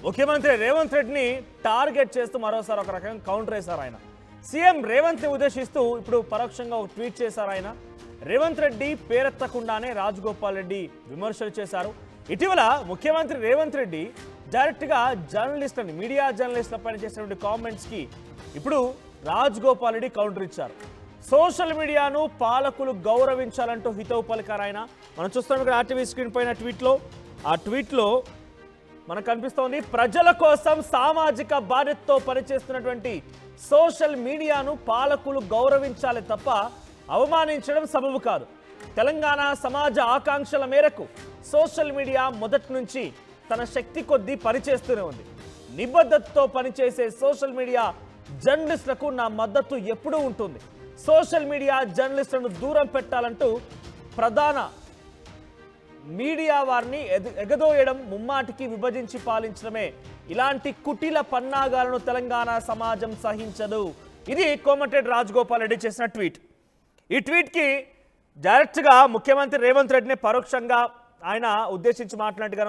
ముఖ్యమంత్రి రేవంత్ రెడ్డిని టార్గెట్ చేస్తూ మరోసారి ఒక రకంగా కౌంటర్ వేశారు ఆయన. సీఎం రేవంత్ని ఉద్దేశిస్తూ ఇప్పుడు పరోక్షంగా ఒక ట్వీట్ చేశారు ఆయన. రేవంత్ రెడ్డి పేరెత్తకుండానే రాజగోపాల్ రెడ్డి విమర్శలు చేశారు. ఇటీవల ముఖ్యమంత్రి రేవంత్ రెడ్డి డైరెక్ట్గా జర్నలిస్టులని, మీడియా జర్నలిస్టులపైన చేసినటువంటి కామెంట్స్కి ఇప్పుడు రాజగోపాల్ రెడ్డి కౌంటర్ ఇచ్చారు. సోషల్ మీడియాను పాలకులు గౌరవించాలంటూ హితవు పలికారు ఆయన. మనం చూస్తున్నాం ఇక్కడ ఆర్టీవీ స్క్రీన్ పైన ట్వీట్లో మనకు కనిపిస్తోంది, ప్రజల కోసం సామాజిక బాధ్యతతో పనిచేస్తున్నటువంటి సోషల్ మీడియాను పాలకులు గౌరవించాలి తప్ప అవమానించడం సబబు కాదు. తెలంగాణ సమాజ ఆకాంక్షల మేరకు సోషల్ మీడియా మొదటి నుంచి తన శక్తి కొద్దీ పనిచేస్తూనే ఉంది. నిబద్ధతతో పనిచేసే సోషల్ మీడియా జర్నలిస్టులకు నా మద్దతు ఎప్పుడూ ఉంటుంది. సోషల్ మీడియా జర్నలిస్టులను దూరం పెట్టాలంటూ ప్రధాన మీడియా వారిని ఎగదోయడం, ముమ్మాటికి విభజించి పాలించడమే. ఇలాంటి కుటిల పన్నాగాలను తెలంగాణ సమాజం సహించదు. ఇది కోమటిరెడ్డి రాజగోపాల్ రెడ్డి చేసిన ట్వీట్. ఈ ట్వీట్కి డైరెక్ట్గా ముఖ్యమంత్రి రేవంత్ రెడ్డిని పరోక్షంగా ఆయన ఉద్దేశించి మాట్లాడినట్టుగా